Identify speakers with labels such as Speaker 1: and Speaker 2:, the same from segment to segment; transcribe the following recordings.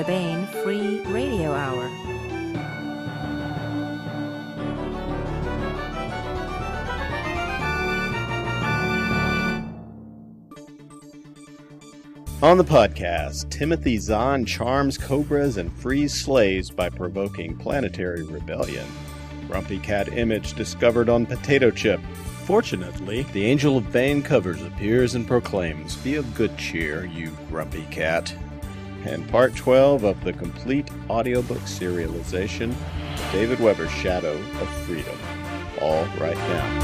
Speaker 1: the Baen Free Radio Hour.
Speaker 2: On the podcast, Timothy Zahn charms cobras and frees slaves by provoking planetary rebellion. Grumpy cat image discovered on potato chip. Fortunately, the Angel of Baen covers appears and proclaims, "Be of good cheer, you grumpy cat." And part 12 of the complete audiobook serialization, David Weber's Shadow of Freedom. All right now.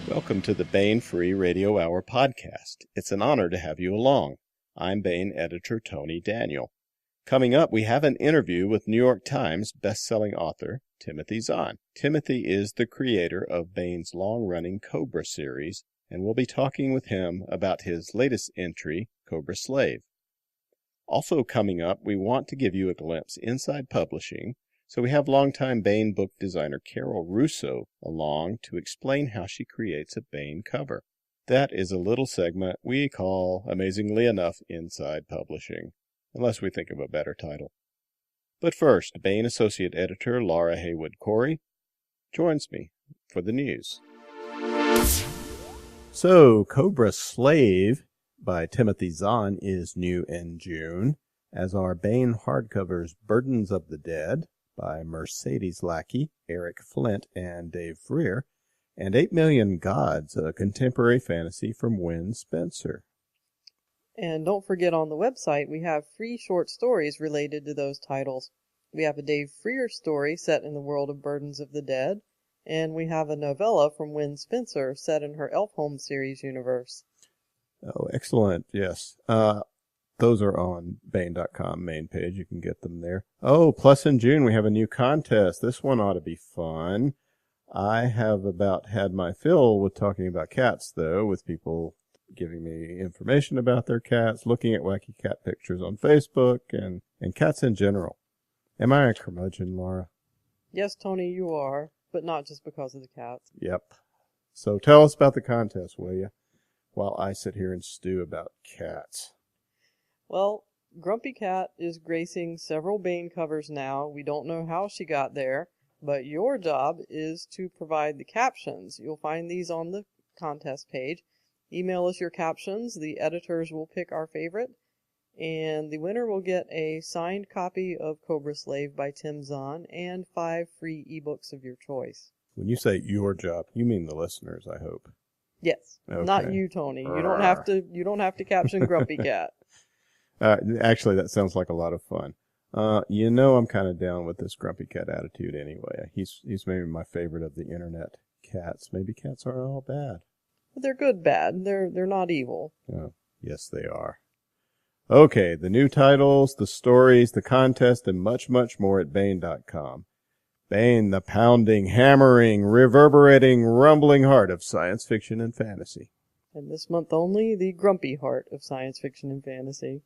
Speaker 2: Welcome to the Baen Free Radio Hour podcast. It's an honor to have you along. I'm Baen editor Tony Daniel. Coming up, we have an interview with New York Times best-selling author Timothy Zahn. Timothy is the creator of Baen's long-running Cobra series, and we'll be talking with him about his latest entry, Cobra Slave. Also coming up, we want to give you a glimpse inside publishing, so we have longtime Baen book designer Carol Russo along to explain how she creates a Baen cover. That is a little segment we call, amazingly enough, Inside Publishing, unless we think of a better title. But first, Baen Associate Editor Laura Haywood-Corey joins me for the news. So, Cobra Slave by Timothy Zahn is new in June, as are Baen hardcovers Burdens of the Dead by Mercedes Lackey, Eric Flint, and Dave Freer, and 8 Million Gods, a contemporary fantasy from Wynne Spencer.
Speaker 3: And don't forget, on the website we have free short stories related to those titles. We have a Dave Freer story set in the world of Burdens of the Dead, and we have a novella from Wynne Spencer set in her Elf Home series universe.
Speaker 2: Oh, excellent, yes. Those are on Baen.com main page. You can get them there. Oh, plus in June we have a new contest. This one ought to be fun. I have about had my fill with talking about cats, though, with people giving me information about their cats, looking at wacky cat pictures on Facebook, and cats in general. Am I a curmudgeon, Laura?
Speaker 3: Yes, Tony, you are, but not just because of the cats.
Speaker 2: Yep. So tell us about the contest, will you, while I sit here and stew about cats.
Speaker 3: Well, Grumpy Cat is gracing several Baen covers now. We don't know how she got there, but your job is to provide the captions. You'll find these on the contest page. Email us your captions. The editors will pick our favorite, and the winner will get a signed copy of Cobra Slave by Tim Zahn and 5 free ebooks of your choice.
Speaker 2: When you say your job, you mean the listeners, I hope.
Speaker 3: Yes,
Speaker 2: okay.
Speaker 3: Not you, Tony. You don't have to caption Grumpy Cat.
Speaker 2: Actually, that sounds like a lot of fun. I'm kind of down with this Grumpy Cat attitude anyway. He's maybe my favorite of the internet cats. Maybe cats aren't all bad.
Speaker 3: But they're good bad. They're not evil.
Speaker 2: Oh, yes, they are. Okay, the new titles, the stories, the contest, and much, much more at Baen.com. Baen, the pounding, hammering, reverberating, rumbling heart of science fiction and fantasy.
Speaker 3: And this month only, the grumpy heart of science fiction and fantasy.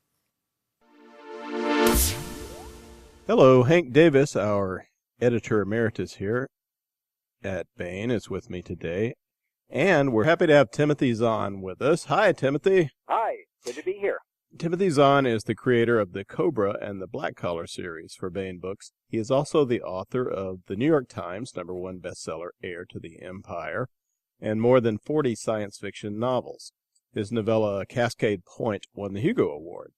Speaker 2: Hello, Hank Davis, our editor emeritus here at Baen, is with me today. And we're happy to have Timothy Zahn with us. Hi, Timothy.
Speaker 4: Hi, good to be here.
Speaker 2: Timothy Zahn is the creator of the Cobra and the Black Collar series for Baen Books. He is also the author of the New York Times #1 bestseller, Heir to the Empire, and more than 40 science fiction novels. His novella, Cascade Point, won the Hugo Award.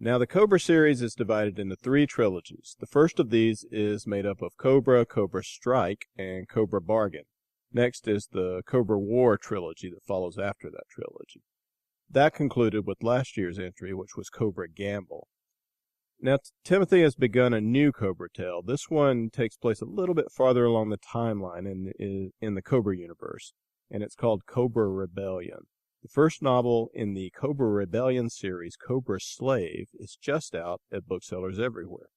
Speaker 2: Now, the Cobra series is divided into 3 trilogies. The first of these is made up of Cobra, Cobra Strike, and Cobra Bargain. Next is the Cobra War trilogy that follows after that trilogy. That concluded with last year's entry, which was Cobra Gamble. Now, Timothy has begun a new Cobra tale. This one takes place a little bit farther along the timeline in the Cobra universe, and it's called Cobra Rebellion. The first novel in the Cobra Rebellion series, Cobra Slave, is just out at booksellers everywhere.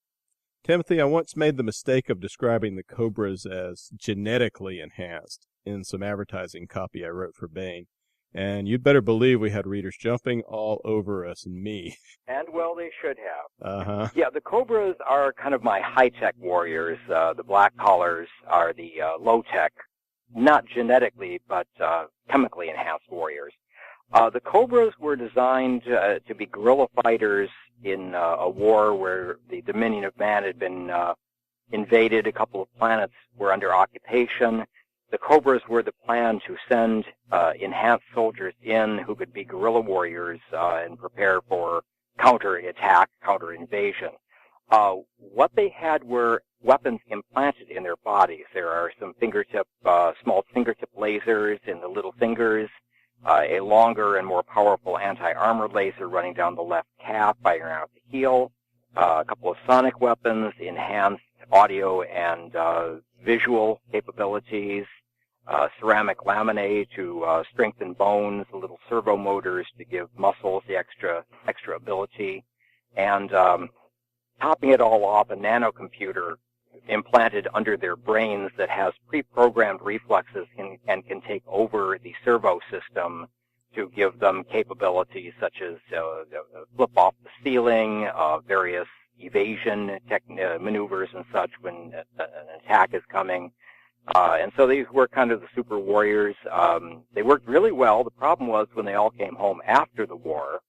Speaker 2: Timothy, I once made the mistake of describing the Cobras as genetically enhanced in some advertising copy I wrote for Baen, and you'd better believe we had readers jumping all over us and me.
Speaker 4: And, well, they should have.
Speaker 2: Uh-huh.
Speaker 4: Yeah, the Cobras are kind of my high-tech warriors. The Black Collars are the low-tech, not genetically, but chemically enhanced warriors. The Cobras were designed to be guerrilla fighters in a war where the Dominion of Man had been invaded. A couple of planets were under occupation. The Cobras were the plan to send enhanced soldiers in who could be guerrilla warriors and prepare for counter-attack, counter-invasion. What they had were weapons implanted in their bodies. There are some small fingertip lasers in the little fingers, a longer and more powerful anti-armor laser running down the left calf, firing out the heel, a couple of sonic weapons, enhanced audio and visual capabilities, ceramic laminae to strengthen bones, little servo motors to give muscles the extra ability, and topping it all off, a nanocomputer implanted under their brains that has pre-programmed reflexes and can take over the servo system to give them capabilities such as flip off the ceiling, various evasion maneuvers and such when an attack is coming. And so these were kind of the super warriors. They worked really well. The problem was when they all came home after the war,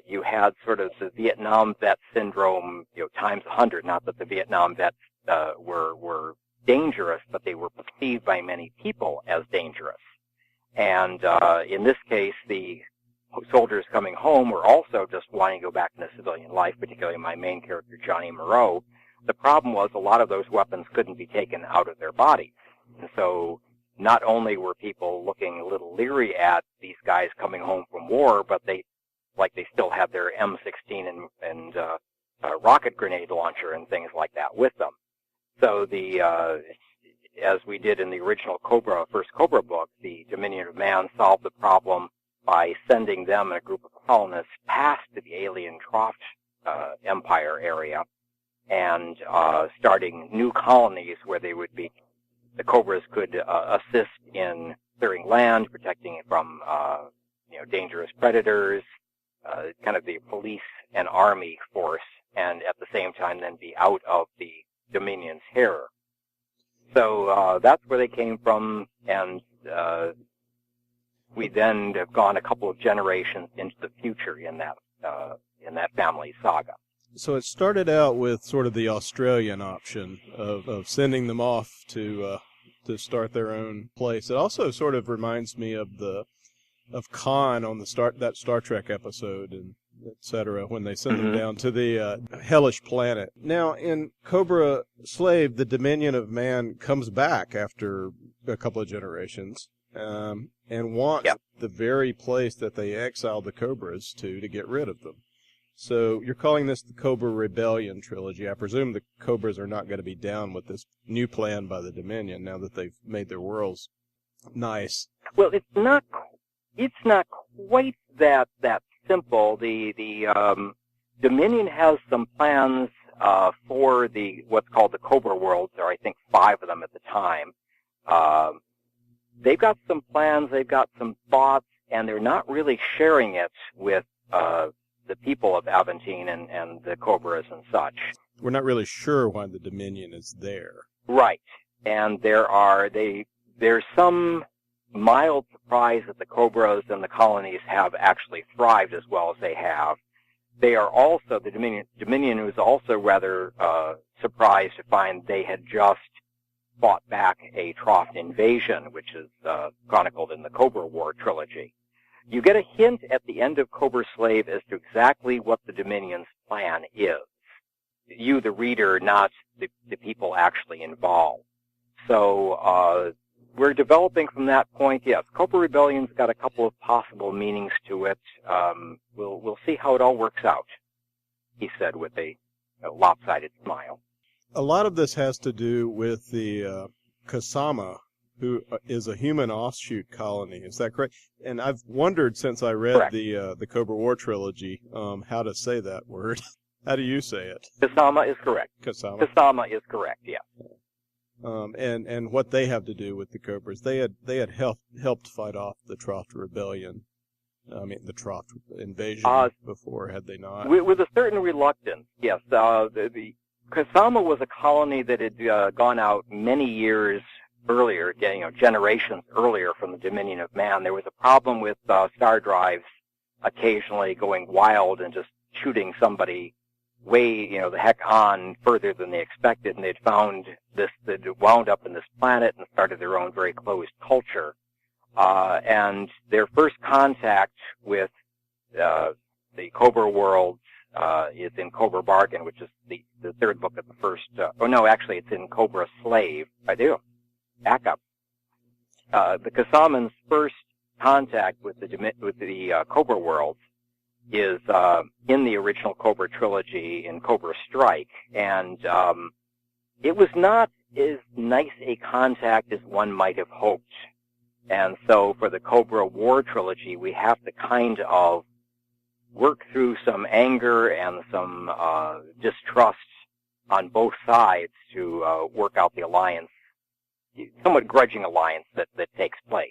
Speaker 4: you had sort of the Vietnam vet syndrome, times 100. Not that the Vietnam vets were dangerous, but they were perceived by many people as dangerous. And in this case, the soldiers coming home were also just wanting to go back into civilian life, particularly my main character, Johnny Moreau. The problem was a lot of those weapons couldn't be taken out of their bodies. And so not only were people looking a little leery at these guys coming home from war, but they still had their M16 and rocket grenade launcher and things like that with them. So as we did in the original first Cobra book, the Dominion of Man solved the problem by sending them and a group of colonists past the alien Troft Empire area and starting new colonies where the Cobras could assist in clearing land, protecting it from dangerous predators, kind of the police and army force, and at the same time then be out of the Dominion's hair. So that's where they came from, and we then have gone a couple of generations into the future in that family saga.
Speaker 2: So it started out with sort of the Australian option of sending them off to start their own place. It also sort of reminds me of Khan on that Star Trek episode and etc. when they send them down to the hellish planet. Now in Cobra Slave, the Dominion of Man comes back after a couple of generations and wants the very place that they exiled the Cobras to get rid of them. So you're calling this the Cobra Rebellion trilogy. I presume the Cobras are not going to be down with this new plan by the Dominion now that they've made their worlds nice.
Speaker 4: Well, it's not quite that simple. The Dominion has some plans for what's called the Cobra worlds. There are, I think, 5 of them at the time. They've got some plans, they've got some thoughts, and they're not really sharing it with the people of Aventine and the Cobras and such.
Speaker 2: We're not really sure why the Dominion is there.
Speaker 4: Right. And there's some mild surprise that the Cobras and the colonies have actually thrived as well as they have. They are also, the Dominion was also rather surprised to find they had just fought back a Troft invasion, which is chronicled in the Cobra War trilogy. You get a hint at the end of Cobra Slave as to exactly what the Dominion's plan is. You, the reader, not the people actually involved. So we're developing from that point. Yes, Cobra Rebellion's got a couple of possible meanings to it. We'll see how it all works out, he said with a lopsided smile.
Speaker 2: A lot of this has to do with the Kasama, who is a human offshoot colony. Is that correct? And I've wondered since I read the Cobra War trilogy how to say that word. How do you say it?
Speaker 4: Kasama is correct. Kasama is correct, yeah.
Speaker 2: And what they have to do with the Cobras. They had helped fight off the Troft Rebellion. I mean, the Troft invasion before, had they not?
Speaker 4: With a certain reluctance, yes. The Kasama was a colony that had gone out many years earlier, generations earlier from the dominion of man. There was a problem with star drives occasionally going wild and just shooting somebody way, the heck on further than they expected, and they'd found this, they'd wound up in this planet and started their own very closed culture. And their first contact with the Cobra world is in Cobra Bargain, which is the third book of the first. Actually, it's in Cobra Slave. I do. Back up. The Kasamans' first contact with the Cobra world is in the original Cobra trilogy in Cobra Strike, and it was not as nice a contact as one might have hoped. And so for the Cobra War trilogy, we have to kind of work through some anger and some distrust on both sides to work out the alliance, somewhat grudging alliance that takes place.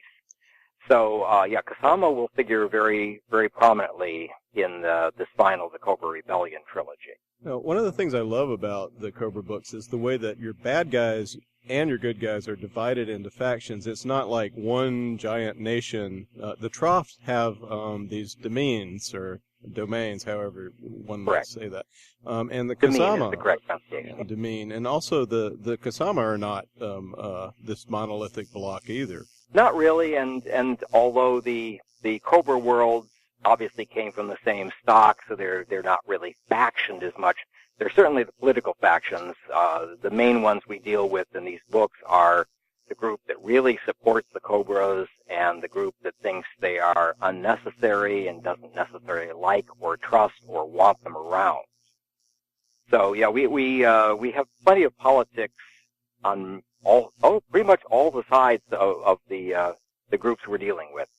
Speaker 4: So, Kasama will figure very, very prominently in this final, the Cobra Rebellion trilogy.
Speaker 2: Now, one of the things I love about the Cobra books is the way that your bad guys and your good guys are divided into factions. It's not like one giant nation. The Troughs have these domains, or domains, however one might say that. And the Kasama,
Speaker 4: is the correct pronunciation.
Speaker 2: Domain, and also the Kasama are not this monolithic block either.
Speaker 4: Not really, and although the Cobra worlds obviously came from the same stock, so they're not really factioned as much. They're certainly the political factions. The main ones we deal with in these books are the group that really supports the Cobras and the group that thinks they are unnecessary and doesn't necessarily like or trust or want them around. So yeah, we have plenty of politics on pretty much all the sides of the groups we're dealing with.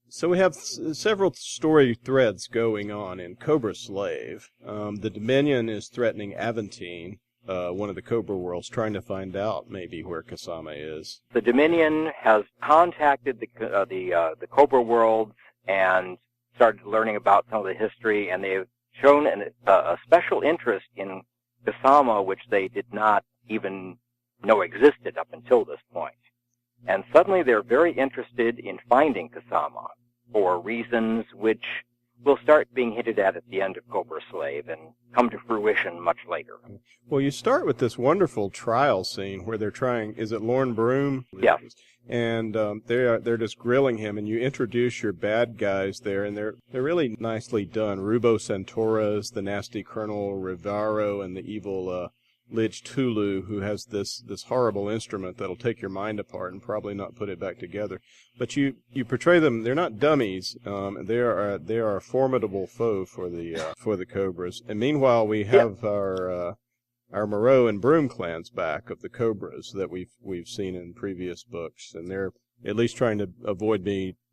Speaker 2: So we have several story threads going on in Cobra Slave. The Dominion is threatening Aventine, one of the Cobra worlds, trying to find out maybe where Kasama is.
Speaker 4: The Dominion has contacted the Cobra worlds and started learning about some of the history, and they've shown a special interest in Kasama, which they did not even know existed up until this point. And suddenly they're very interested in finding Kasama for reasons which will start being hinted at the end of Cobra Slave and come to fruition much later.
Speaker 2: Well, you start with this wonderful trial scene where they're trying, is it Lorne Broom?
Speaker 4: Yes.
Speaker 2: And they're just grilling him, and you introduce your bad guys there, and they're really nicely done. Rubo Santoras, the nasty Colonel Rivaro, and the evil Lidge Tulu, who has this horrible instrument that'll take your mind apart and probably not put it back together. But you portray them; they're not dummies. They are a formidable foe for the Cobras. And meanwhile, we have our Moreau and Broom clans back of the Cobras that we've seen in previous books, and they're at least trying to avoid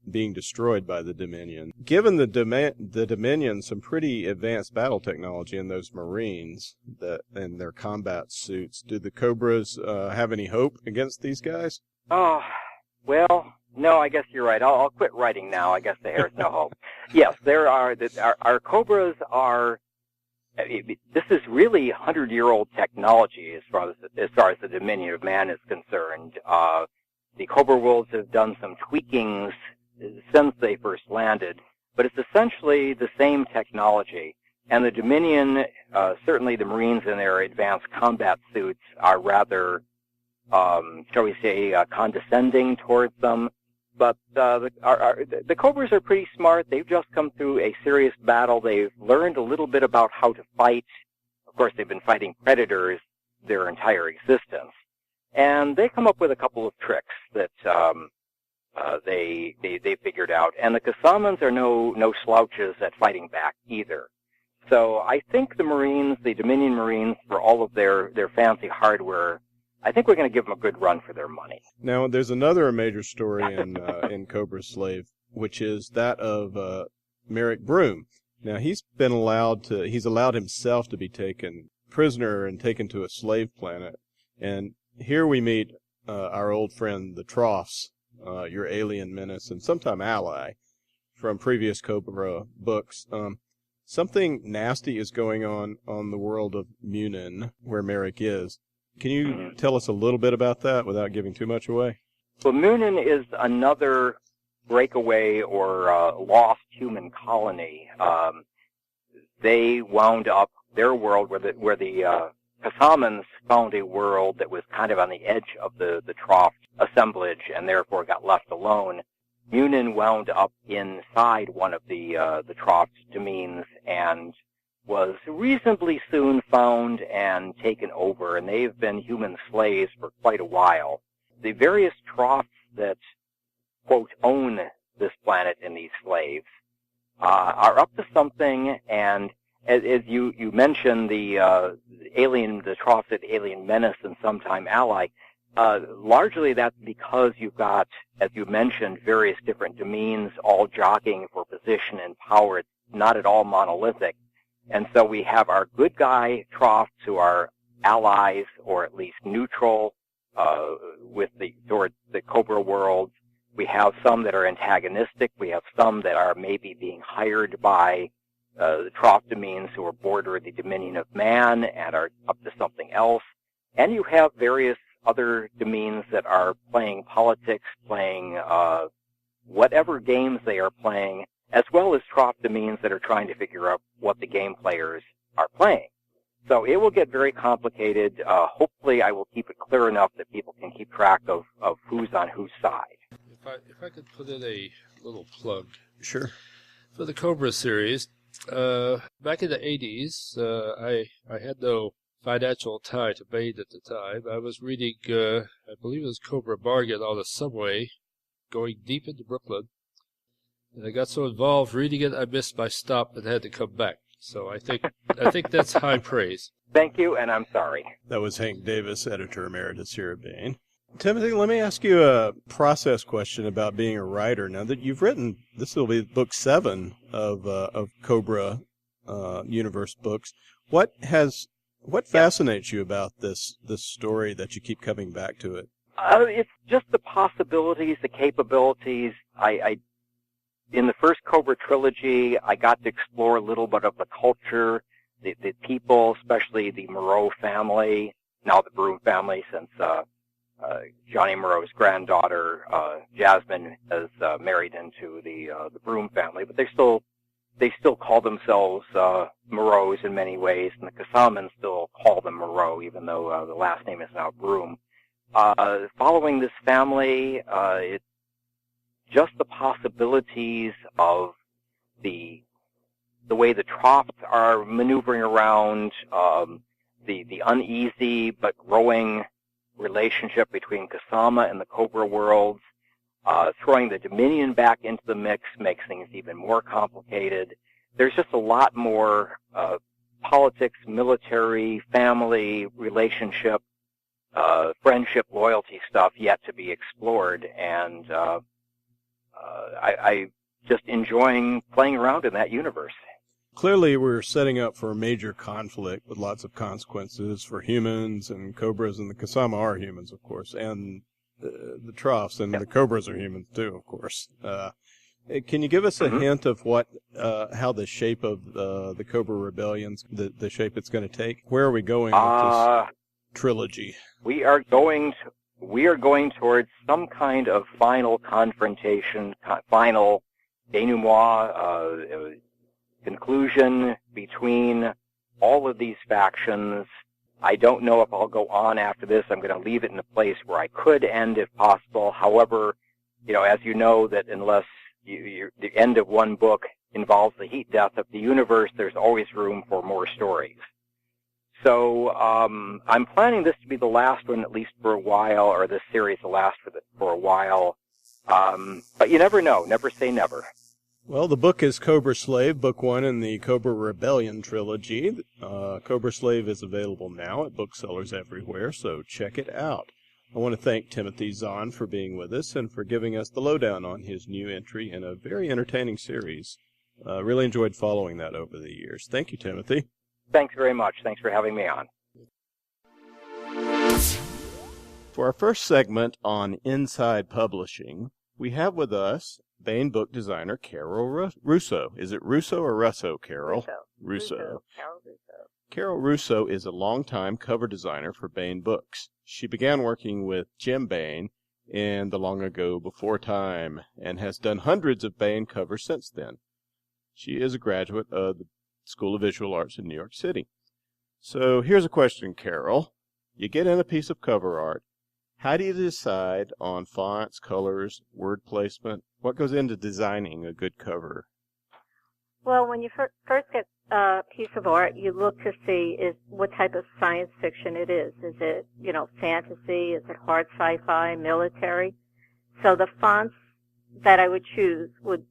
Speaker 2: being destroyed by the Dominion. Given the Dominion some pretty advanced battle technology in those Marines and their combat suits, do the Cobras have any hope against these guys?
Speaker 4: Oh, well, no, I guess you're right. I'll quit writing now. I guess there's no hope. Yes, there are. Our Cobras are. This is really 100-year-old technology as far as the Dominion of Man is concerned. The Cobra worlds have done some tweakings since they first landed, but it's essentially the same technology. And the Dominion, certainly the Marines in their advanced combat suits, are rather, shall we say, condescending towards them. But the Cobras are pretty smart. They've just come through a serious battle. They've learned a little bit about how to fight. Of course, they've been fighting predators their entire existence. And they come up with a couple of tricks that they figured out. And the Kasamans are no slouches at fighting back either. So I think the Marines, the Dominion Marines, for all of their fancy hardware, I think we're going to give them a good run for their money.
Speaker 2: Now, there's another major story in Cobra Slave, which is that of Merrick Broom. Now, he's allowed himself to be taken prisoner and taken to a slave planet. And here we meet our old friend, the Troughs, your alien menace and sometime ally from previous Cobra books. Something nasty is going on the world of Munin, where Merrick is. Can you tell us a little bit about that without giving too much away?
Speaker 4: Well, Moonin is another breakaway or lost human colony. They wound up their world where the Kasamans found a world that was kind of on the edge of the Troft assemblage and therefore got left alone. Moonin wound up inside one of the Troft domains and was reasonably soon found and taken over, and they've been human slaves for quite a while. The various Trofts that, quote, own this planet and these slaves are up to something, and as you mentioned, the Trofted alien menace and sometime ally, largely that's because you've got, as you mentioned, various different domains all jockeying for position and power. It's not at all monolithic. And so we have our good guy Trofts who are allies or at least neutral towards the Cobra world. We have some that are antagonistic. We have some that are maybe being hired by the Troft domains who are border the dominion of man and are up to something else. And you have various other domains that are playing politics, playing whatever games they are playing, as well as Troft domains that are trying to figure out what the game players are playing. So it will get very complicated. Hopefully I will keep it clear enough that people can keep track of who's on whose side.
Speaker 5: If I could put in a little plug.
Speaker 2: Sure.
Speaker 5: For the Cobra series, back in the 80s, I had no financial tie to Baen at the time. I was reading, I believe it was Cobra Bargain on the subway, going deep into Brooklyn. And I got so involved reading it, I missed my stop and had to come back. So I think that's high praise.
Speaker 4: Thank you, and I'm sorry.
Speaker 2: That was Hank Davis, editor emeritus here at Baen. Timothy, let me ask you a process question about being a writer. Now that you've written, this will be book 7 of Cobra universe books. What fascinates you about this story that you keep coming back to it?
Speaker 4: It's just the possibilities, the capabilities. In the first Cobra trilogy, I got to explore a little bit of the culture, the people, especially the Moreau family, now the Broom family, since Johnny Moreau's granddaughter, Jasmine, is married into the Broom family, but they still call themselves Moreaus in many ways, and the Kasamans still call them Moreau, even though the last name is now Broom. Following this family, it's just the possibilities of the way the Trofts are maneuvering around, the uneasy but growing relationship between Kasama and the Cobra worlds, throwing the Dominion back into the mix makes things even more complicated. There's just a lot more politics, military, family, relationship, friendship, loyalty stuff yet to be explored, and I just enjoying playing around in that universe.
Speaker 2: Clearly, we're setting up for a major conflict with lots of consequences for humans, and Cobras, and the Kasama are humans, of course, and the Trofts, and the Cobras are humans too, of course. Can you give us a hint of how the shape of the Cobra rebellions, the shape it's going to take? Where are we going with this trilogy? We are going
Speaker 4: towards some kind of final confrontation, final denouement, conclusion between all of these factions. I don't know if I'll go on after this. I'm going to leave it in a place where I could end if possible. However, as you know, that unless the end of one book involves the heat death of the universe, there's always room for more stories. So I'm planning this to be the last one, at least for a while, or this series to last for a while. But you never know. Never say never.
Speaker 2: Well, the book is Cobra Slave, Book 1 in the Cobra Rebellion trilogy. Cobra Slave is available now at booksellers everywhere, so check it out. I want to thank Timothy Zahn for being with us and for giving us the lowdown on his new entry in a very entertaining series. Really enjoyed following that over the years. Thank you, Timothy.
Speaker 4: Thanks very much. Thanks for having me on.
Speaker 2: For our first segment on Inside Publishing, we have with us Baen book designer Carol Russo. Is it Russo or Russo, Carol?
Speaker 6: Russo.
Speaker 2: Russo.
Speaker 6: Carol Russo.
Speaker 2: Carol Russo is a longtime cover designer for Baen Books. She began working with Jim Baen in the long ago before time and has done hundreds of Baen covers since then. She is a graduate of the School of Visual Arts in New York City. So here's a question, Carol. You get in a piece of cover art. How do you decide on fonts, colors, word placement? What goes into designing a good cover?
Speaker 6: Well, when you first get a piece of art, you look to see what type of science fiction it is. Is it, fantasy? Is it hard sci-fi, military? So the fonts that I would choose would,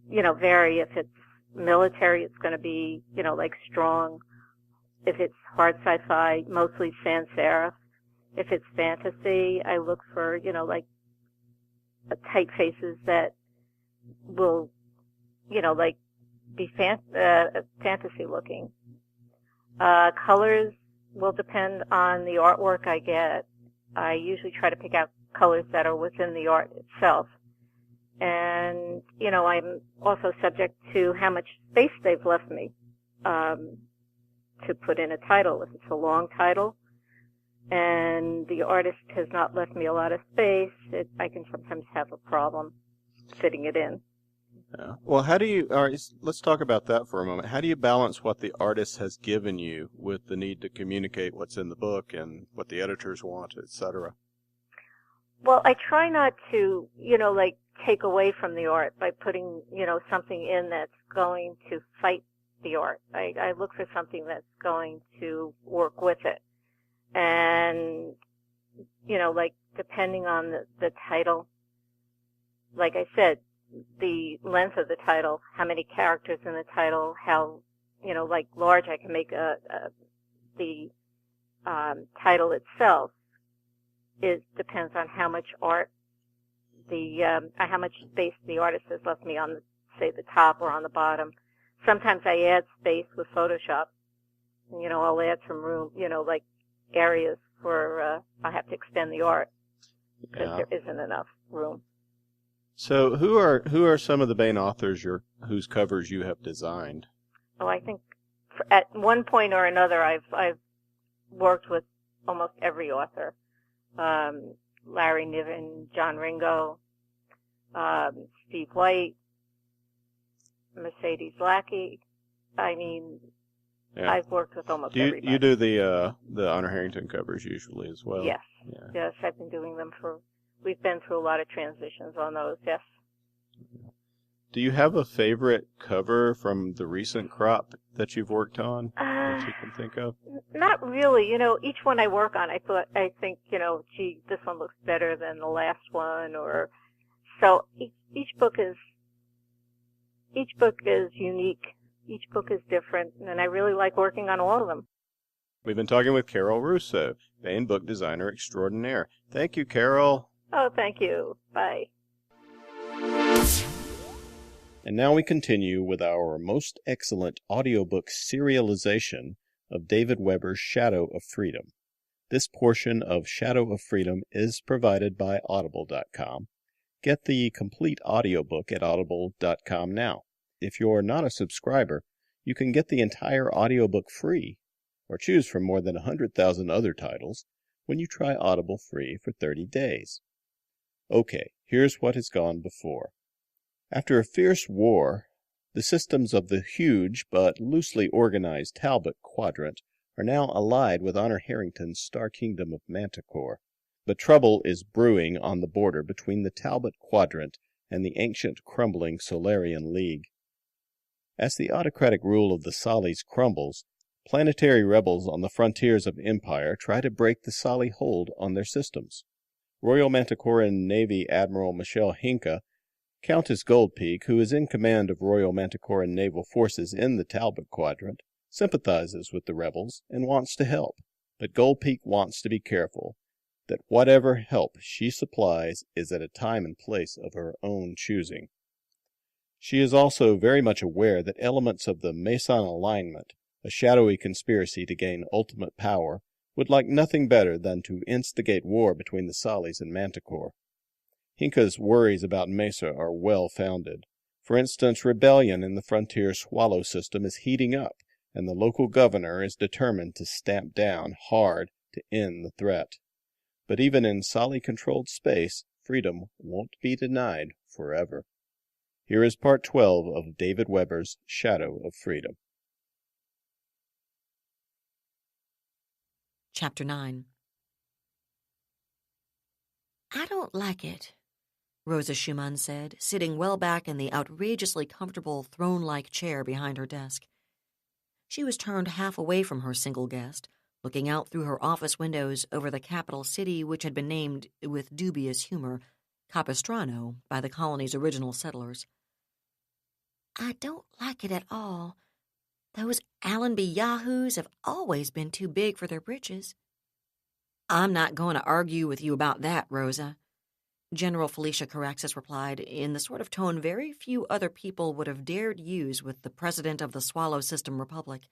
Speaker 6: vary. If it's military, it's going to be, like strong. If it's hard sci-fi, mostly sans serif. If it's fantasy, I look for, like typefaces that will, be fantasy looking. Colors will depend on the artwork I get. I usually try to pick out colors that are within the art itself. And, I'm also subject to how much space they've left me to put in a title. If it's a long title and the artist has not left me a lot of space, I can sometimes have a problem fitting it in.
Speaker 2: Yeah. Well, all right, let's talk about that for a moment. How do you balance what the artist has given you with the need to communicate what's in the book and what the editors want, etc.?
Speaker 6: Well, I try not to, take away from the art by putting, something in that's going to fight the art. I look for something that's going to work with it. And, depending on the title, like I said, the length of the title, how many characters in the title, how, large I can make the title itself depends on how much art how much space the artist has left me on, say, the top or on the bottom. Sometimes I add space with Photoshop. I'll add some room, areas where I have to extend the art because there isn't enough room.
Speaker 2: So who are some of the Baen authors whose covers you have designed?
Speaker 6: Oh, I think at one point or another I've worked with almost every author. Larry Niven, John Ringo, Steve White, Mercedes Lackey. I mean, I've worked with almost everybody.
Speaker 2: You do the Honor Harrington covers usually as well?
Speaker 6: Yes. Yeah. Yes, I've been doing them we've been through a lot of transitions on those, yes.
Speaker 2: Do you have a favorite cover from the recent crop that you've worked on that you can think of?
Speaker 6: Not really. Each one I work on, I think, gee, this one looks better than the last one, or so each book is unique. Each book is different, and I really like working on all of them.
Speaker 2: We've been talking with Carol Russo, Baen book designer extraordinaire. Thank you, Carol.
Speaker 6: Oh, thank you. Bye.
Speaker 2: And now we continue with our most excellent audiobook serialization of David Weber's Shadow of Freedom. This portion of Shadow of Freedom is provided by Audible.com. Get the complete audiobook at Audible.com now. If you're not a subscriber, you can get the entire audiobook free, or choose from more than 100,000 other titles when you try Audible free for 30 days. Okay, here's what has gone before. After a fierce war, the systems of the huge but loosely organized Talbot Quadrant are now allied with Honor Harrington's star kingdom of Manticore. But trouble is brewing on the border between the Talbot Quadrant and the ancient crumbling Solarian League. As the autocratic rule of the Sollies crumbles, planetary rebels on the frontiers of empire try to break the Solly hold on their systems. Royal Manticoran Navy Admiral Michelle Hinka, Countess Goldpeak, who is in command of Royal Manticoran naval forces in the Talbot Quadrant, sympathizes with the rebels and wants to help. But Goldpeak wants to be careful that whatever help she supplies is at a time and place of her own choosing. She is also very much aware that elements of the Mason alignment, a shadowy conspiracy to gain ultimate power, would like nothing better than to instigate war between the Sollies and Manticore. Hinka's worries about Mesa are well founded. For instance, rebellion in the frontier Swallow system is heating up, and the local governor is determined to stamp down hard to end the threat. But even in solely controlled space, freedom won't be denied forever. Here is part 12 of David Weber's Shadow of Freedom.
Speaker 1: Chapter 9. I don't like it, Rosa Schumann said, sitting well back in the outrageously comfortable throne-like chair behind her desk. She was turned half away from her single guest, looking out through her office windows over the capital city which had been named, with dubious humor, Capistrano by the colony's original settlers. I don't like it at all. Those Allenby yahoos have always been too big for their britches. I'm not going to argue with you about that, Rosa, General Felicia Caraxes replied, in the sort of tone very few other people would have dared use with the president of the Swallow System Republic.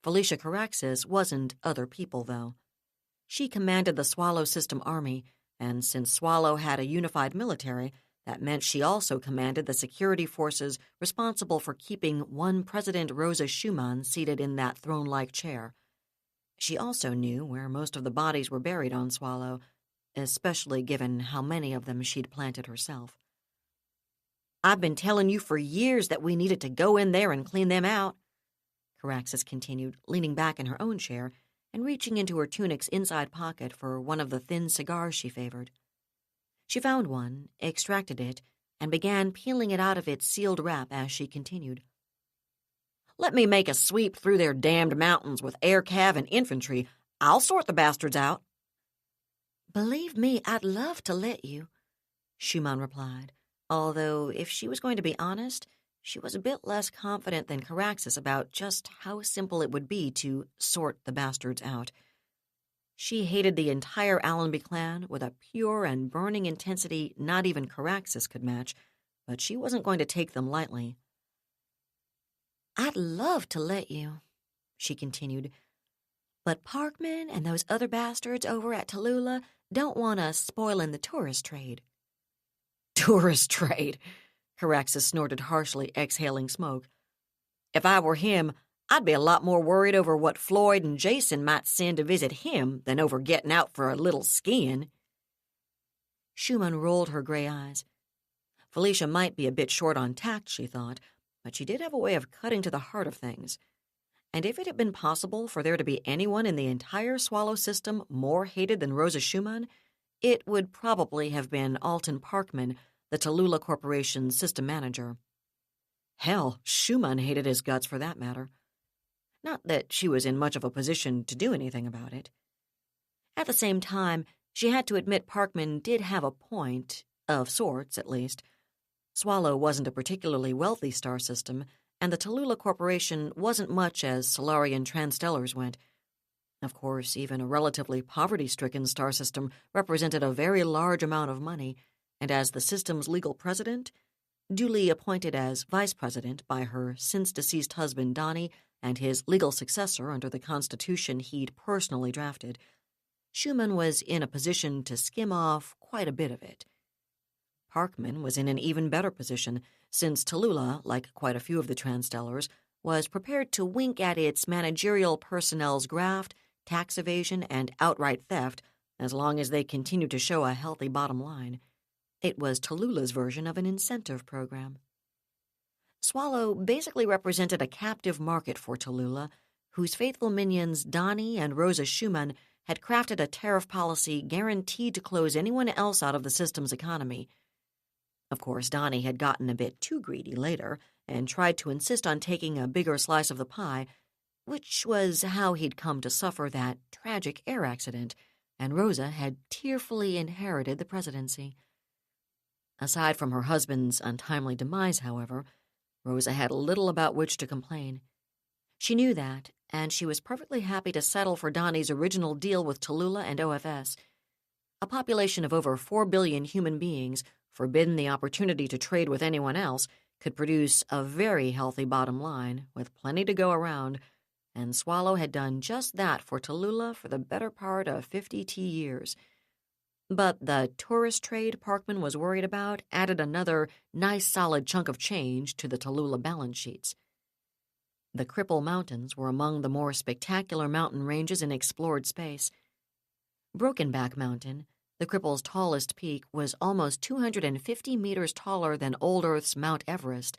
Speaker 1: Felicia Caraxes wasn't other people, though. She commanded the Swallow System Army, and since Swallow had a unified military, that meant she also commanded the security forces responsible for keeping one President Rosa Schumann seated in that throne-like chair. She also knew where most of the bodies were buried on Swallow, especially given how many of them she'd planted herself. I've been telling you for years that we needed to go in there and clean them out, Caraxes continued, leaning back in her own chair and reaching into her tunic's inside pocket for one of the thin cigars she favored. She found one, extracted it, and began peeling it out of its sealed wrap as she continued. Let me make a sweep through their damned mountains with air cav and infantry. I'll sort the bastards out. Believe me, I'd love to let you, Schumann replied, although if she was going to be honest, she was a bit less confident than Caraxes about just how simple it would be to sort the bastards out. She hated the entire Allenby clan with a pure and burning intensity not even Caraxes could match, but she wasn't going to take them lightly. I'd love to let you, she continued, but Parkman and those other bastards over at Tallulah don't want us spoiling the tourist trade. Tourist trade? Caraxes snorted harshly, exhaling smoke. If I were him, I'd be a lot more worried over what Floyd and Jason might send to visit him than over getting out for a little skiing. Schumann rolled her gray eyes. Felicia might be a bit short on tact, she thought, but she did have a way of cutting to the heart of things. And if it had been possible for there to be anyone in the entire Swallow system more hated than Rosa Schumann, it would probably have been Alton Parkman, the Tallulah Corporation's system manager. Hell, Schumann hated his guts for that matter. Not that she was in much of a position to do anything about it. At the same time, she had to admit Parkman did have a point, of sorts at least. Swallow wasn't a particularly wealthy star system, and the Tallulah Corporation wasn't much as Solarian Transtellars went. Of course, even a relatively poverty-stricken star system represented a very large amount of money, and as the system's legal president, duly appointed as vice president by her since-deceased husband Donnie and his legal successor under the Constitution he'd personally drafted, Schumann was in a position to skim off quite a bit of it. Parkman was in an even better position, since Tallulah, like quite a few of the Transtellars, was prepared to wink at its managerial personnel's graft, tax evasion, and outright theft as long as they continued to show a healthy bottom line. It was Tallulah's version of an incentive program. Swallow basically represented a captive market for Tallulah, whose faithful minions Donnie and Rosa Schumann had crafted a tariff policy guaranteed to close anyone else out of the system's economy. Of course, Donnie had gotten a bit too greedy later and tried to insist on taking a bigger slice of the pie, which was how he'd come to suffer that tragic air accident, and Rosa had tearfully inherited the presidency. Aside from her husband's untimely demise, however, Rosa had little about which to complain. She knew that, and she was perfectly happy to settle for Donnie's original deal with Tallulah and OFS. A population of over 4 billion human beings, forbidden the opportunity to trade with anyone else, could produce a very healthy bottom line, with plenty to go around, and Swallow had done just that for Tallulah for the better part of 50 years. But the tourist trade Parkman was worried about added another nice solid chunk of change to the Tallulah balance sheets. The Cripple Mountains were among the more spectacular mountain ranges in explored space. Brokenback Mountain, the Cripple's tallest peak, was almost 250 meters taller than Old Earth's Mount Everest,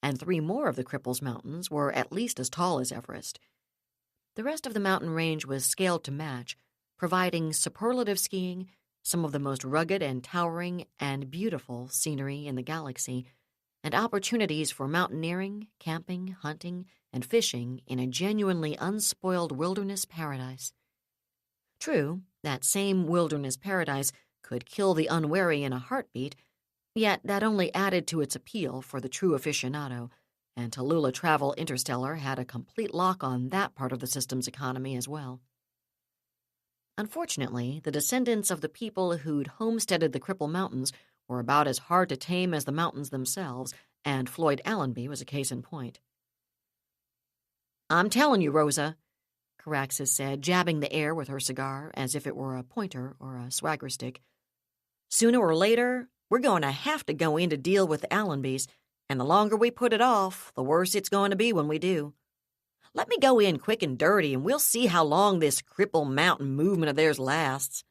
Speaker 1: and 3 more of the Cripple's mountains were at least as tall as Everest. The rest of the mountain range was scaled to match, providing superlative skiing, some of the most rugged and towering and beautiful scenery in the galaxy, and opportunities for mountaineering, camping, hunting, and fishing in a genuinely unspoiled wilderness paradise. True, that same wilderness paradise could kill the unwary in a heartbeat, yet that only added to its appeal for the true aficionado, and Tallulah Travel Interstellar had a complete lock on that part of the system's economy as well. Unfortunately, the descendants of the people who'd homesteaded the Cripple Mountains were about as hard to tame as the mountains themselves, and Floyd Allenby was a case in point. "I'm telling you, Rosa," Caraxes said, jabbing the air with her cigar as if it were a pointer or a swagger stick. "Sooner or later, we're going to have to go in to deal with the Allenbys, and the longer we put it off, the worse it's going to be when we do. Let me go in quick and dirty, and we'll see how long this Cripple Mountain movement of theirs lasts."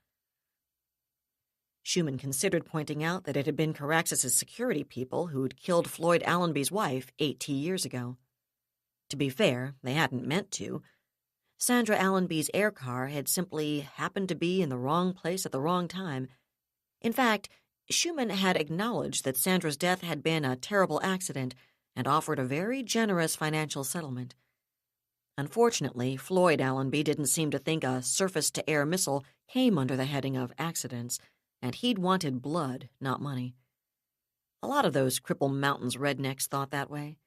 Speaker 1: Schumann considered pointing out that it had been Caraxes' security people who'd killed Floyd Allenby's wife 80 years ago. To be fair, they hadn't meant to. Sandra Allenby's air car had simply happened to be in the wrong place at the wrong time. In fact, Schumann had acknowledged that Sandra's death had been a terrible accident and offered a very generous financial settlement. Unfortunately, Floyd Allenby didn't seem to think a surface-to-air missile came under the heading of accidents, and he'd wanted blood, not money. A lot of those Cripple Mountains rednecks thought that way.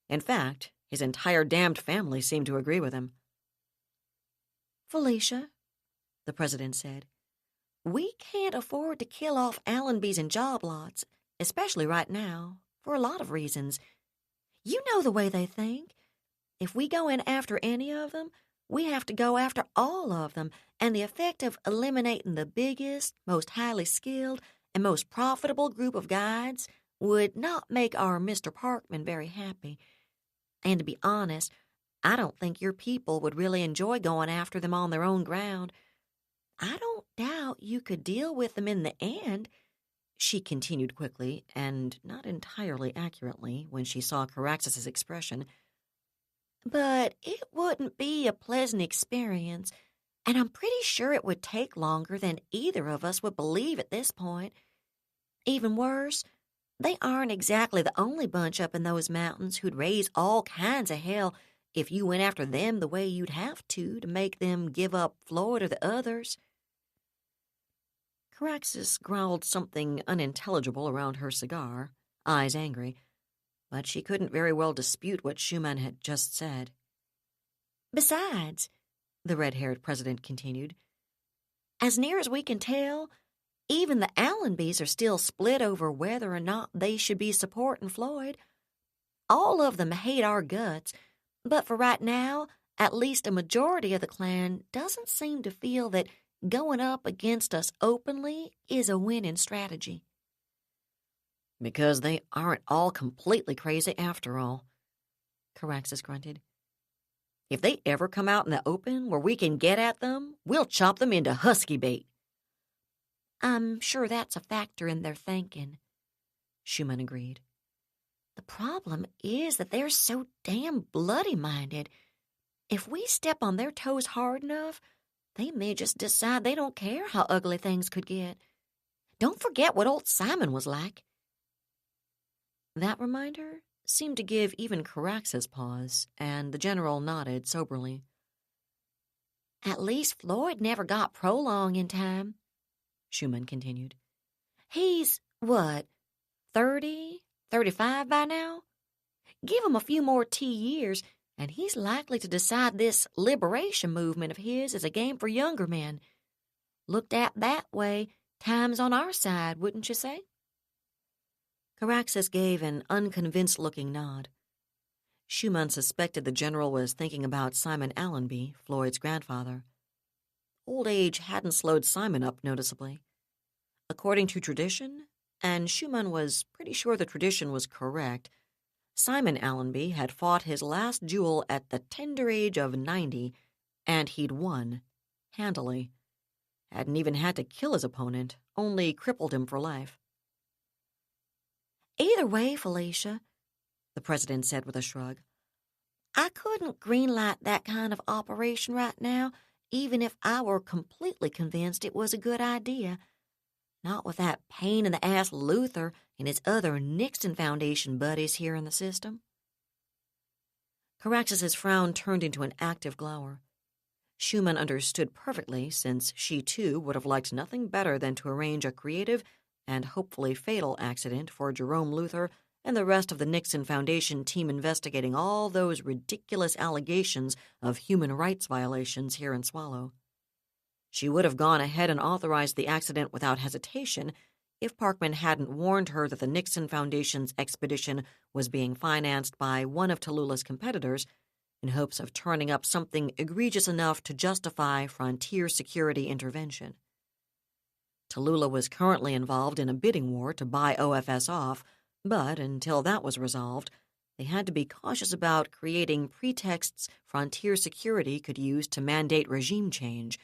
Speaker 1: In fact, his entire damned family seemed to agree with him. "Felicia," the president said, "we can't afford to kill off Allenbys and job lots, especially right now, for a lot of reasons. You know the way they think. If we go in after any of them, we have to go after all of them, and the effect of eliminating the biggest, most highly skilled, and most profitable group of guides would not make our Mr. Parkman very happy. And to be honest, I don't think your people would really enjoy going after them on their own ground. I don't doubt you could deal with them in the end," she continued quickly, and not entirely accurately when she saw Caraxes' expression. "But it wouldn't be a pleasant experience, and I'm pretty sure it would take longer than either of us would believe at this point. Even worse, they aren't exactly the only bunch up in those mountains who'd raise all kinds of hell if you went after them the way you'd have to make them give up Floyd or the others." Caraxes growled something unintelligible around her cigar, eyes angry, but she couldn't very well dispute what Schumann had just said. "Besides," the red-haired president continued, "as near as we can tell, even the Allenbys are still split over whether or not they should be supporting Floyd. All of them hate our guts, but for right now, at least a majority of the clan doesn't seem to feel that going up against us openly is a winning strategy." "Because they aren't all completely crazy after all," Caraxes grunted. "If they ever come out in the open where we can get at them, we'll chop them into husky bait." "I'm sure that's a factor in their thinking," Schumann agreed. "The problem is that they're so damn bloody-minded. If we step on their toes hard enough, they may just decide they don't care how ugly things could get. Don't forget what old Simon was like." That reminder seemed to give even Caraxes pause, and the general nodded soberly. "At least Floyd never got prolong in time," Schumann continued. "He's, 30, 35 by now? Give him a few more years, and he's likely to decide this liberation movement of his is a game for younger men. Looked at that way, time's on our side, wouldn't you say?" Caraxes gave an unconvinced-looking nod. Schumann suspected the general was thinking about Simon Allenby, Floyd's grandfather. Old age hadn't slowed Simon up noticeably. According to tradition, and Schumann was pretty sure the tradition was correct, Simon Allenby had fought his last duel at the tender age of 90, and he'd won, handily. Hadn't even had to kill his opponent, only crippled him for life. "Either way, Felicia," the president said with a shrug, "I couldn't greenlight that kind of operation right now, even if I were completely convinced it was a good idea. Not with that pain-in-the-ass Luther and his other Nixon Foundation buddies here in the system." Caraxis's frown turned into an active glower. Schumann understood perfectly, since she too would have liked nothing better than to arrange a creative and hopefully fatal accident for Jerome Luther and the rest of the Nixon Foundation team investigating all those ridiculous allegations of human rights violations here in Swallow. She would have gone ahead and authorized the accident without hesitation if Parkman hadn't warned her that the Nixon Foundation's expedition was being financed by one of Tallulah's competitors in hopes of turning up something egregious enough to justify frontier security intervention. Tallulah was currently involved in a bidding war to buy OFS off, but until that was resolved, they had to be cautious about creating pretexts frontier security could use to mandate regime change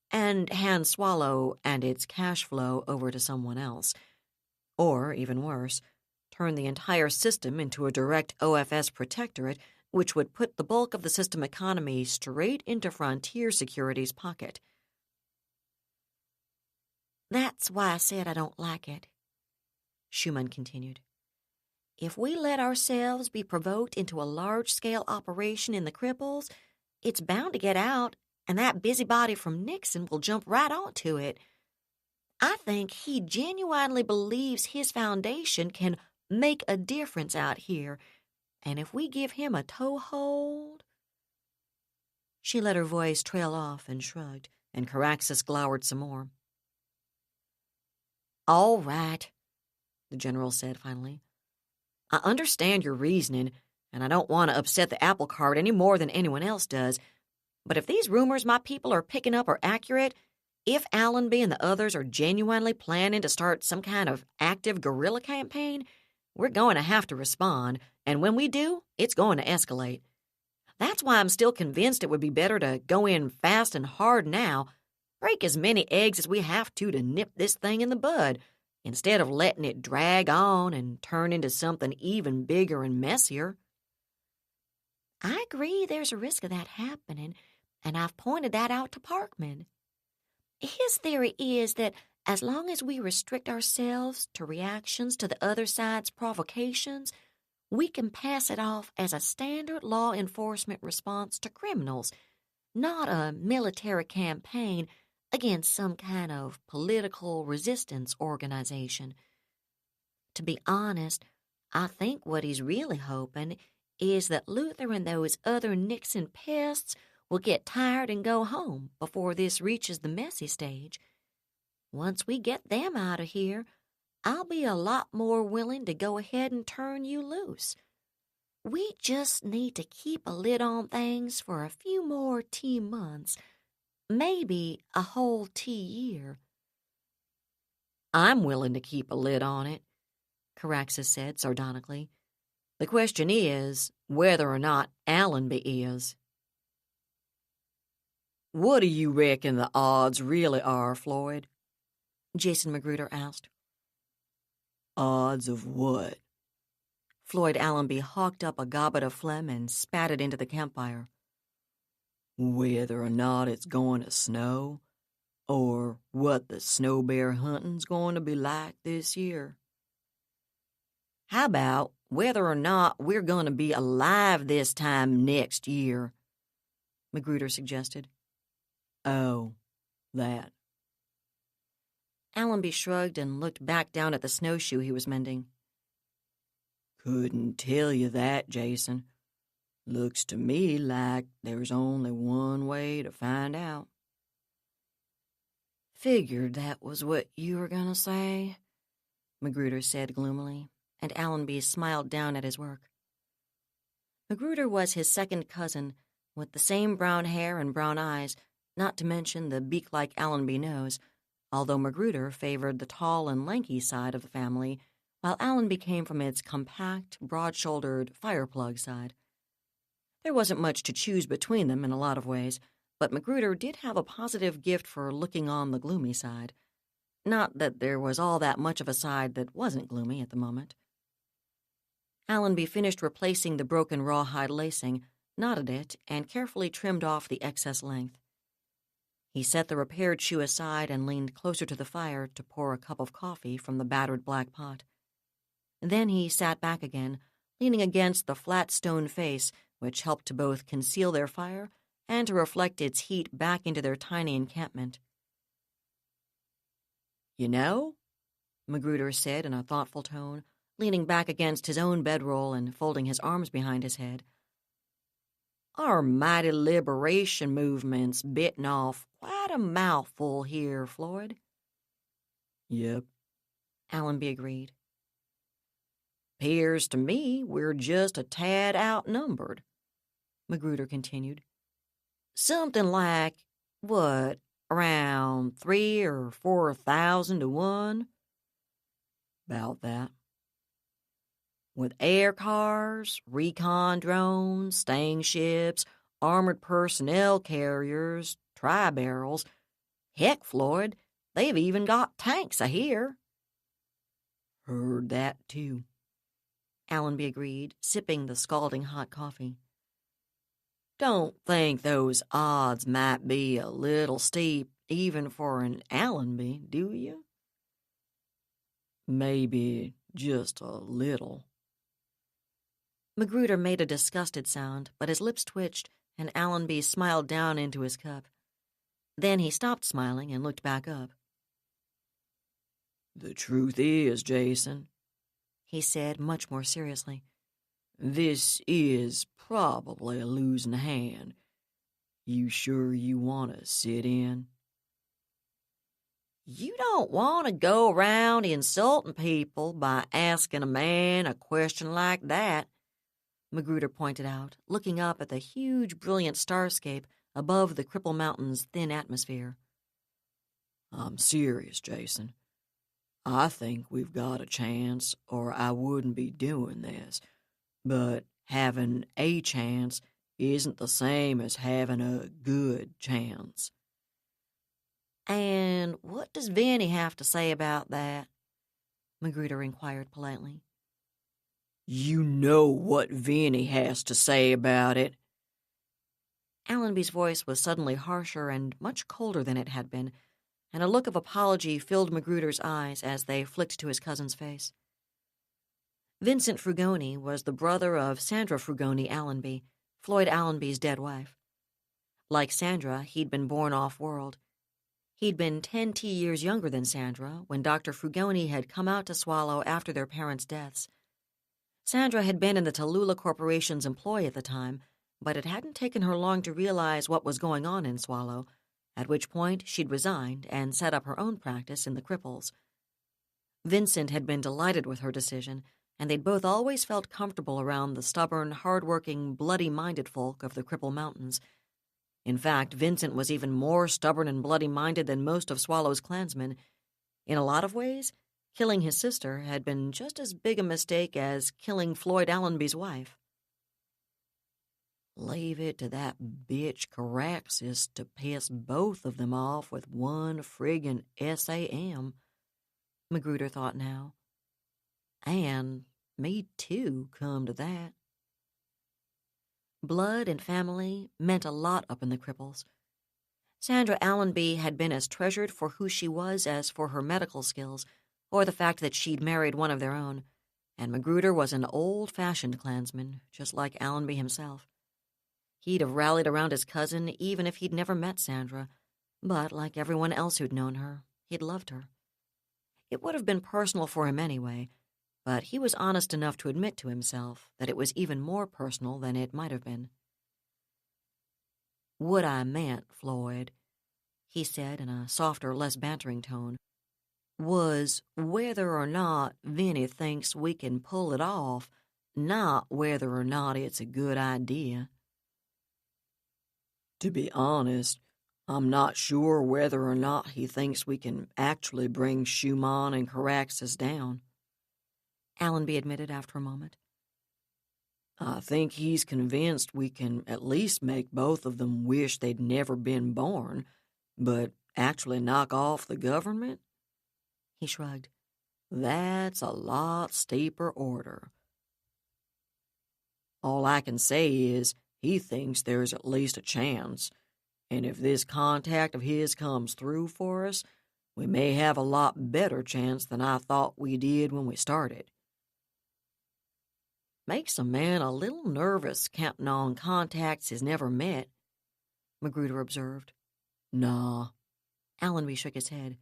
Speaker 1: and hand Swallow and its cash flow over to someone else. Or, even worse, turn the entire system into a direct OFS protectorate, which would put the bulk of the system economy straight into frontier security's pocket. "That's why I said I don't like it," Schumann continued. "If we let ourselves be provoked into a large-scale operation in the Cripples, it's bound to get out, and that busybody from Nixon will jump right onto it. I think he genuinely believes his foundation can make a difference out here, and if we give him a toehold—" She let her voice trail off and shrugged, and Caraxis glowered some more. "All right," the general said finally. "I understand your reasoning, and I don't want to upset the apple cart any more than anyone else does, but if these rumors my people are picking up are accurate, if Allenby and the others are genuinely planning to start some kind of active guerrilla campaign, we're going to have to respond, and when we do, it's going to escalate. That's why I'm still convinced it would be better to go in fast and hard now, break as many eggs as we have to nip this thing in the bud, instead of letting it drag on and turn into something even bigger and messier." "I agree there's a risk of that happening, and I've pointed that out to Parkman. His theory is that as long as we restrict ourselves to reactions to the other side's provocations, we can pass it off as a standard law enforcement response to criminals, not a military campaign against some kind of political resistance organization. To be honest, I think what he's really hoping is that Luther and those other Nixon pests will get tired and go home before this reaches the messy stage. Once we get them out of here, I'll be a lot more willing to go ahead and turn you loose. We just need to keep a lid on things for a few more months, maybe a whole year." "I'm willing to keep a lid on it," Caraxis said sardonically. "The question is whether or not Allenby is." "What do you reckon the odds really are, Floyd?" Jason Magruder asked. "Odds of what?" Floyd Allenby hawked up a gobbet of phlegm and spat it into the campfire. "Whether or not it's going to snow, or what the snow bear hunting's going to be like this year." "How about whether or not we're going to be alive this time next year?" Magruder suggested. "Oh, that." Allenby shrugged and looked back down at the snowshoe he was mending. "Couldn't tell you that, Jason. Looks to me like there's only one way to find out." "Figured that was what you were going to say," Magruder said gloomily, and Allenby smiled down at his work. Magruder was his second cousin, with the same brown hair and brown eyes, not to mention the beak-like Allenby nose, although Magruder favored the tall and lanky side of the family, while Allenby came from its compact, broad-shouldered fire-plug side. There wasn't much to choose between them in a lot of ways, but Magruder did have a positive gift for looking on the gloomy side. Not that there was all that much of a side that wasn't gloomy at the moment. Allenby finished replacing the broken rawhide lacing, knotted it, and carefully trimmed off the excess length. He set the repaired shoe aside and leaned closer to the fire to pour a cup of coffee from the battered black pot. Then he sat back again, leaning against the flat stone face, which helped to both conceal their fire and to reflect its heat back into their tiny encampment. "You know," Magruder said in a thoughtful tone, leaning back against his own bedroll and folding his arms behind his head, "our mighty liberation movement's bitten off quite a mouthful here, Floyd." "Yep," Allenby agreed. "'Pears to me we're just a tad outnumbered," Magruder continued. "Something like, what, around 3,000 or 4,000 to 1? "About that." "With air cars, recon drones, staying ships, armored personnel carriers, tri-barrels. Heck, Floyd, they've even got tanks here." "Heard that, too," Allenby agreed, sipping the scalding hot coffee. "Don't think those odds might be a little steep even for an Allenby, do you?" "Maybe just a little." Magruder made a disgusted sound, but his lips twitched, and Allenby smiled down into his cup. Then he stopped smiling and looked back up. "The truth is, Jason," he said much more seriously, "this is probably a losing hand. You sure you want to sit in?" "You don't want to go around insulting people by asking a man a question like that," Magruder pointed out, looking up at the huge, brilliant starscape above the Cripple Mountain's thin atmosphere. "I'm serious, Jason. I think we've got a chance, or I wouldn't be doing this. But having a chance isn't the same as having a good chance." "And what does Vinny have to say about that?" Magruder inquired politely. "You know what Vinny has to say about it." Allenby's voice was suddenly harsher and much colder than it had been, and a look of apology filled Magruder's eyes as they flicked to his cousin's face. Vincent Frugoni was the brother of Sandra Frugoni Allenby, Floyd Allenby's dead wife. Like Sandra, he'd been born off-world. He'd been 10 years younger than Sandra when Dr. Frugoni had come out to Swallow after their parents' deaths. Sandra had been in the Tallulah Corporation's employ at the time, but it hadn't taken her long to realize what was going on in Swallow, at which point she'd resigned and set up her own practice in the Cripples. Vincent had been delighted with her decision, and they'd both always felt comfortable around the stubborn, hard-working, bloody-minded folk of the Cripple Mountains. In fact, Vincent was even more stubborn and bloody-minded than most of Swallow's clansmen. In a lot of ways, killing his sister had been just as big a mistake as killing Floyd Allenby's wife. Leave it to that bitch Caraxis to piss both of them off with one friggin' SAM, Magruder thought now. And me too, come to that. Blood and family meant a lot up in the Cripples. Sandra Allenby had been as treasured for who she was as for her medical skills, or the fact that she'd married one of their own, and Magruder was an old-fashioned clansman, just like Allenby himself. He'd have rallied around his cousin even if he'd never met Sandra, but like everyone else who'd known her, he'd loved her. It would have been personal for him anyway, but he was honest enough to admit to himself that it was even more personal than it might have been. "What I meant, Floyd," he said in a softer, less bantering tone, "was whether or not Vinny thinks we can pull it off, not whether or not it's a good idea." "To be honest, I'm not sure whether or not he thinks we can actually bring Schumann and Caraxis down." Allenby admitted after a moment. I think he's convinced we can at least make both of them wish they'd never been born, but actually knock off the government? He shrugged. That's a lot steeper order. All I can say is he thinks there's at least a chance, and if this contact of his comes through for us, we may have a lot better chance than I thought we did when we started. Makes a man a little nervous counting on contacts he's never met, Magruder observed. Nah, Allenby shook his head.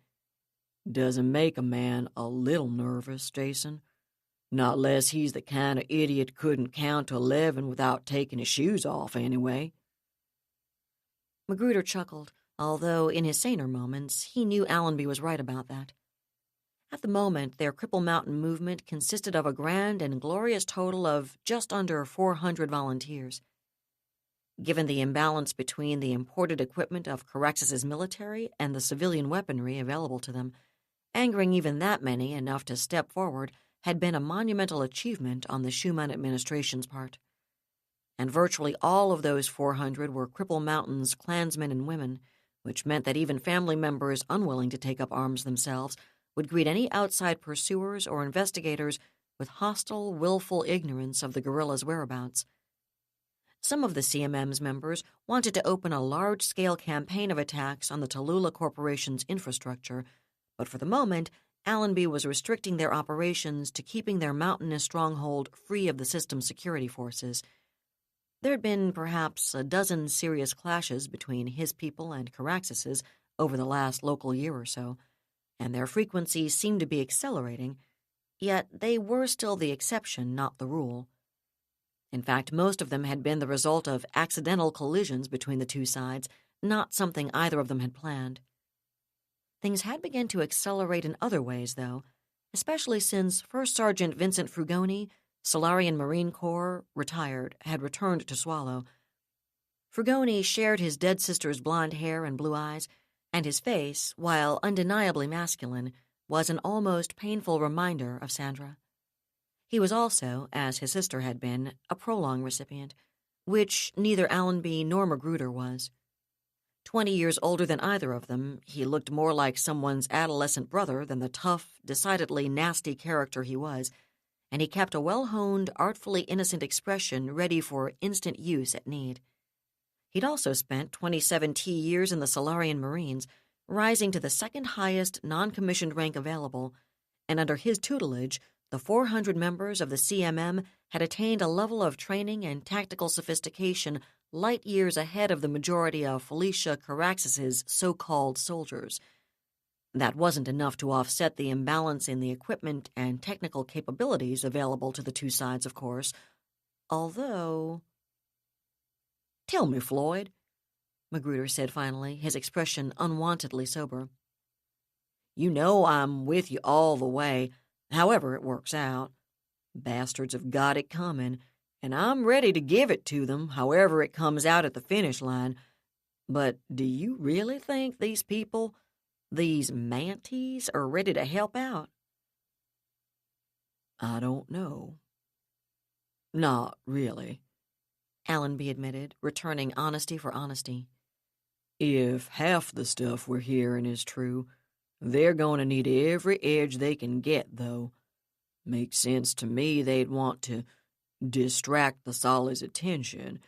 Speaker 1: Doesn't make a man a little nervous, Jason. Not less he's the kind of idiot couldn't count to 11 without taking his shoes off, anyway. Magruder chuckled, although in his saner moments he knew Allenby was right about that. At the moment, their Cripple Mountain movement consisted of a grand and glorious total of just under 400 volunteers. Given the imbalance between the imported equipment of Caraxes's military and the civilian weaponry available to them, angering even that many enough to step forward had been a monumental achievement on the Schumann administration's part. And virtually all of those 400 were Cripple Mountain's clansmen and women, which meant that even family members unwilling to take up arms themselves would greet any outside pursuers or investigators with hostile, willful ignorance of the guerrillas' whereabouts. Some of the CMM's members wanted to open a large-scale campaign of attacks on the Tallulah Corporation's infrastructure, but for the moment, Allenby was restricting their operations to keeping their mountainous stronghold free of the system's security forces. There had been perhaps a dozen serious clashes between his people and Caraxes's over the last local year or so, and their frequency seemed to be accelerating, yet they were still the exception, not the rule. In fact, most of them had been the result of accidental collisions between the two sides, not something either of them had planned. Things had begun to accelerate in other ways, though, especially since First Sergeant Vincent Frugoni, Solarian Marine Corps, retired, had returned to Swallow. Frugoni shared his dead sister's blonde hair and blue eyes, and his face, while undeniably masculine, was an almost painful reminder of Sandra. He was also, as his sister had been, a prolong recipient, which neither Allenby nor Magruder was. 20 years older than either of them, he looked more like someone's adolescent brother than the tough, decidedly nasty character he was, and he kept a well-honed, artfully innocent expression ready for instant use at need. He'd also spent 27 years in the Solarian Marines, rising to the second highest non-commissioned rank available, and under his tutelage, the 400 members of the CMM had attained a level of training and tactical sophistication light years ahead of the majority of Felicia Caraxes's so-called soldiers. That wasn't enough to offset the imbalance in the equipment and technical capabilities available to the two sides, of course, although... "Tell me, Floyd," Magruder said finally, his expression unwontedly sober. "You know I'm with you all the way, however it works out. Bastards have got it coming, and I'm ready to give it to them, however it comes out at the finish line. But do you really think these people, these manties, are ready to help out?" "I don't know." "Not really," Allenby admitted, returning honesty for honesty. "If half the stuff we're hearing is true, they're going to need every edge they can get, though. Makes sense to me they'd want to distract the Solly's attention,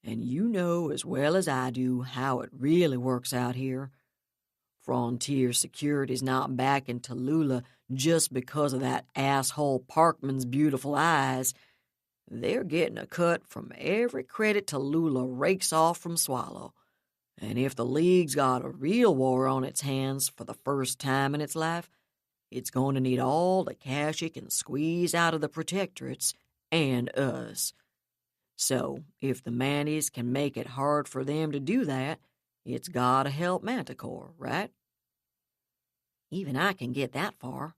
Speaker 1: and you know as well as I do how it really works out here. Frontier Security's not backing Tallulah just because of that asshole Parkman's beautiful eyes. They're getting a cut from every credit Tallulah rakes off from Swallow. And if the League's got a real war on its hands for the first time in its life, it's going to need all the cash it can squeeze out of the protectorates and us. So, if the Manties can make it hard for them to do that, it's got to help Manticore, right?" "Even I can get that far,"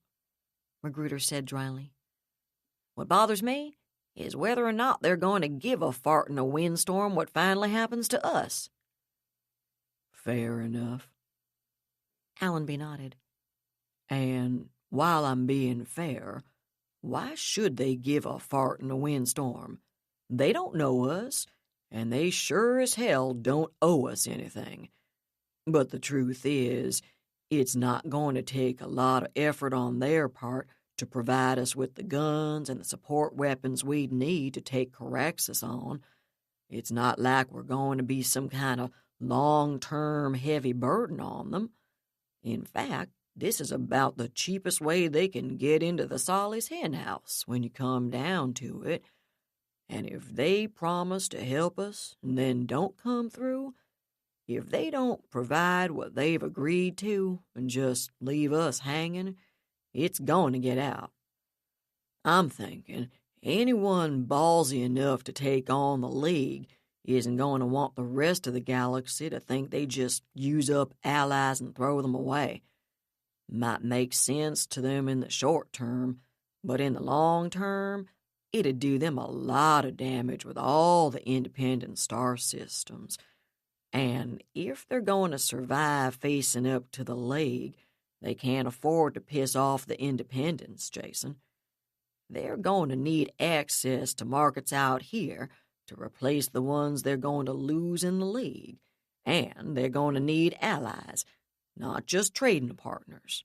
Speaker 1: Magruder said dryly. "What bothers me is whether or not they're going to give a fart in a windstorm what finally happens to us." "Fair enough." Allenby nodded. "And while I'm being fair, Why should they give a fart in a windstorm? They don't know us, and they sure as hell don't owe us anything. But the truth is, it's not going to take a lot of effort on their part to provide us with the guns and the support weapons we'd need to take Caraxus on. It's not like we're going to be some kind of long-term heavy burden on them. In fact, this is about the cheapest way they can get into the Solly's henhouse when you come down to it. And if they promise to help us and then don't come through, if they don't provide what they've agreed to and just leave us hanging, it's going to get out. I'm thinking anyone ballsy enough to take on the League isn't going to want the rest of the galaxy to think they just use up allies and throw them away. Might make sense to them in the short term, but in the long term, it'd do them a lot of damage with all the independent star systems. And if they're going to survive facing up to the League, they can't afford to piss off the independents, Jason. They're going to need access to markets out here to replace the ones they're going to lose in the League. And they're going to need allies, not just trading partners.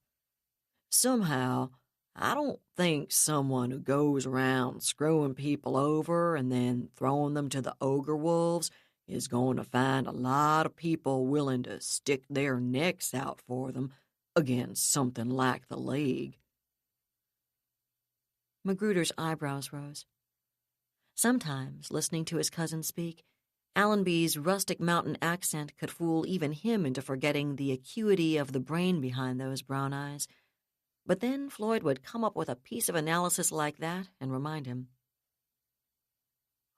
Speaker 1: Somehow, I don't think someone who goes around screwing people over and then throwing them to the ogre wolves is going to find a lot of people willing to stick their necks out for them against something like the League. Magruder's eyebrows rose. Sometimes, listening to his cousin speak, Allenby's rustic mountain accent could fool even him into forgetting the acuity of the brain behind those brown eyes. But then Floyd would come up with a piece of analysis like that and remind him.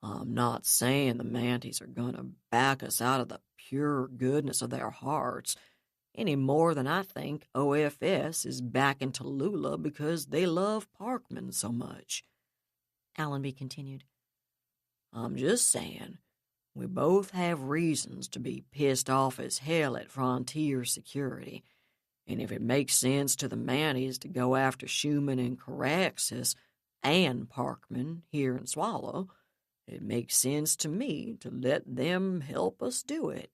Speaker 1: I'm not saying the Manties are going to back us out of the pure goodness of their hearts, any more than I think OFS is backing Tallulah because they love Parkman so much. Allenby continued. I'm just saying, we both have reasons to be pissed off as hell at Frontier Security, and if it makes sense to the Manties to go after Schumann and Caraxus and Parkman here in Swallow, it makes sense to me to let them help us do it.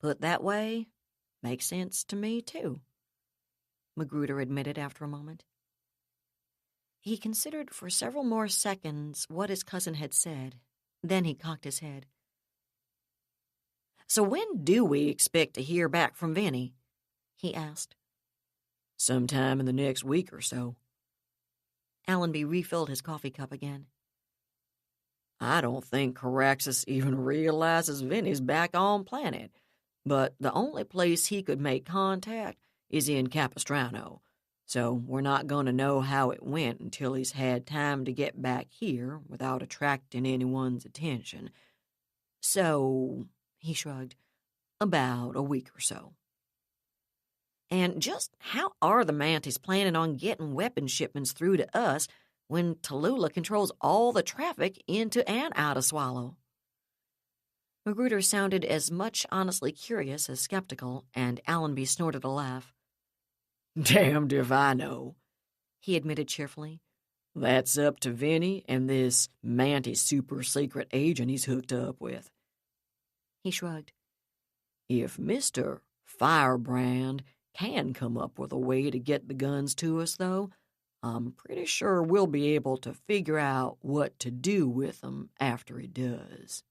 Speaker 1: Put that way, makes sense to me, too, Magruder admitted after a moment. He considered for several more seconds what his cousin had said. Then he cocked his head. So when do we expect to hear back from Vinny? He asked. Sometime in the next week or so. Allenby refilled his coffee cup again. I don't think Caraxus even realizes Vinny's back on planet, but the only place he could make contact is in Capistrano, so we're not going to know how it went until he's had time to get back here without attracting anyone's attention. So, he shrugged, about a week or so. And just how are the Manties planning on getting weapon shipments through to us when Tallulah controls all the traffic into and out of Swallow? Magruder sounded as much honestly curious as skeptical, and Allenby snorted a laugh. Damned if I know, he admitted cheerfully. That's up to Vinny and this Mantis super-secret agent he's hooked up with. He shrugged. If Mr. Firebrand can come up with a way to get the guns to us, though, I'm pretty sure we'll be able to figure out what to do with them after he does.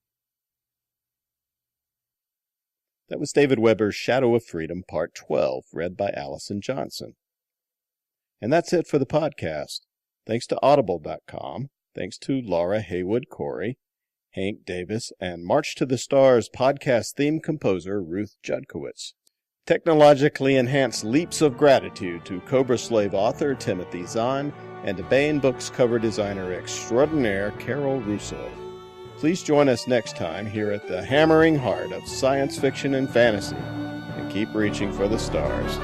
Speaker 2: That was David Weber's Shadow of Freedom, Part 12, read by Allison Johnson. And that's it for the podcast. Thanks to Audible.com. Thanks to Laura Haywood Corey, Hank Davis, and March to the Stars podcast theme composer Ruth Judkowitz. Technologically enhanced leaps of gratitude to Cobra slave author Timothy Zahn and to Baen Books cover designer extraordinaire Carol Russo. Please join us next time here at the hammering heart of science fiction and fantasy, and keep reaching for the stars.